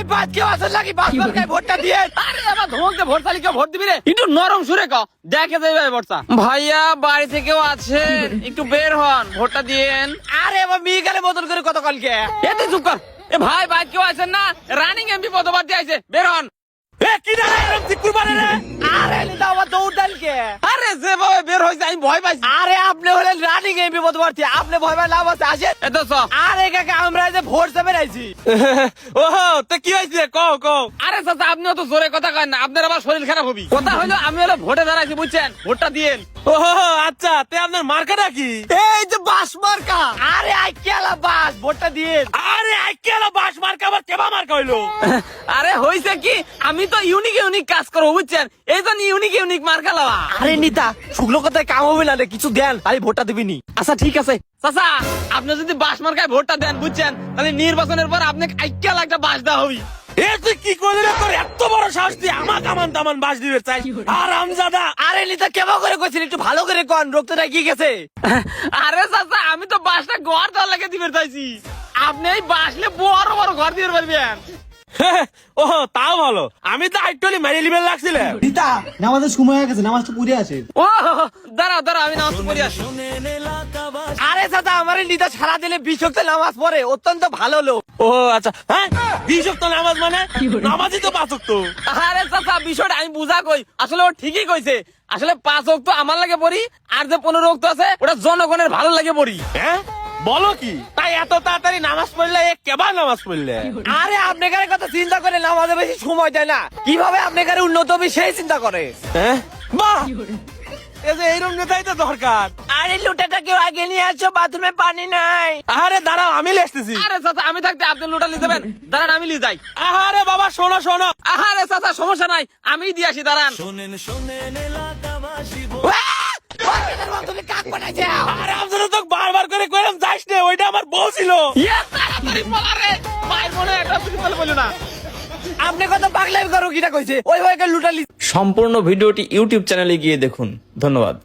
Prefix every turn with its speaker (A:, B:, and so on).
A: ভাই বাদ কেউ আসল লাগি বাস মার্কায় ভোটটা দিয়ে।
B: আরে আমার ধমকতে ভোট চালি কেউ ভোট দিবি রে, একটু নরম সুরে ক দেখে যাই ভাই ভোটটা। ভাইয়া বাড়ি থেকেও আছে, একটু বের হন, ভোটটা দিয়েন।
A: আরে আমার মেয়ে গেলে মতন করে কত কালকে
B: এতে চুপ কর। এ ভাই বাইক কেউ আছেন না, রানিং এমপি পদবার দিয়ে আইছে, বের হন।
A: কি না এরকম ঠিক করবারে রে। আরে নিতা আমার দৌড় ডালকে।
B: আরে যেভাবে বের হয়েছে আমি ভয় পাইছি।
A: আরে আপনি হলেন রানিং এমপি পদপ্রার্থী, আপনি ভয় পাই লাভ আছে আসেন।
B: এত চ।
A: আরে কাকা আমরা এই যে ভোট দেবেন আইছি।
B: ওহো তো কি হয়েছে কও কও। আরে চাচা আপনি অত জোরে কথা কয় না, আপনার আবার শরীর খারাপ হবি। কথা হলো আমি হলো ভোটে দাঁড়াইছি বুঝছেন, ভোটটা দিয়েন।
A: ওহো আচ্ছা তে আপনার মার্কাটা কি? এই যে বাস মার্কা। আরে আই কেলা বাস ভোটটা দিয়েন। আরে আই কেলা বাস মার্কা আবার কেবা মার্কা হইলো?
B: আরে হইছে কি আমি তো ইউনিক ইউনিক কাজ করবো বুঝছেন, এই জন্য ইউনিক ইউনিক মার্কা লওয়া।
A: আরে নিতা শুকলো কথায় কাম হবে না রে, কিছু দেন তাই ভোটটা দিবিনি।
B: আচ্ছা ঠিক আছে চাচা, আপনি যদি বাস মার্কায় ভোটটা দেন বুঝছেন, তাহলে নির্বাচনের পর আপনাকে আইকেল একটা বাস দেওয়া হবি।
A: এ তুই কি করলি রে, তোর এত বড় সাহস তুই আমাকে কামান তামান বাস দিবে চাই? আরামজাদা। আরে নিতা কেমন করে কইছিস, একটু ভালো করে কোন রক্তটা কি গেছে?
B: আরে চাচা আমি তো বাসটা ঘর দেওয়ার লাগে দিবে চাইছি, আপনি এই বাসলে বড় বড় ঘর দিয়ে পারবেন।
A: ও তাও ভালো, আমি তো আইটলি মারি লিবেল লাগছিল।
C: দিতা নামাজের সময় হয়ে গেছে, নামাজ তো পুড়ে আছে।
B: ও দাঁড়াও দাঁড়াও আমি নামাজ পড়ে আসি।
A: আরে দাদা আমার নিতা সারা দিনে 20 ওয়াক্ত নামাজ পড়ে, অত্যন্ত ভালো লোক। ও আচ্ছা হ্যাঁ 20 ওয়াক্ত নামাজ মানে নামাজই তো 5 ওয়াক্ত।
B: আরে চাচা বিষয়টা আমি বুঝা কই, আসলে ও ঠিকই কইছে, আসলে 5 ওয়াক্ত আমার লাগে পড়ি, আর যে 15 ওয়াক্ত আছে ওটা জনগণের ভালো লাগে পড়ি।
A: হ্যাঁ বলো কি, তাই এত তাড়াতাড়ি নামাজ পড়লে কেবার নামাজ পড়লে? আরে আপনার কথা চিন্তা করে নামাজে বেশি সময় দেয় না, কিভাবে আপনার উন্নত হবে সেই চিন্তা করে। হ্যাঁ বাহ, এই যে এইরকম নেতাই তো দরকার। আরে লুটাটা কেউ আগে নিয়ে আসছো, বাথরুমে পানি নাই। আরে দাঁড়াও আমি লেসতেছি।
B: আরে চাচা আমি থাকতে আপনি লোটা নিয়ে যাবেন, দাঁড়ান আমি নিয়ে যাই।
A: আরে বাবা শোনো শোনো।
B: আরে চাচা সমস্যা নাই, আমি দিয়ে আসি, দাঁড়ান।
A: তুমি কাক বানাইছো? আরে আমি তো বারবার করে কইলাম যাইস না, ওইটা আমার বউ ছিল।
B: ইয়ে, তাড়াতাড়ি বলা রে, মায়ের মনে একটা প্রিন্সিপাল বলে না।
A: আপনি কত পাগলামি করো কিটা কইছে, ওই ভাইকে লুটালি।
D: সম্পূর্ণ ভিডিওটি ইউটিউব চ্যানেলে গিয়ে দেখুন। ধন্যবাদ।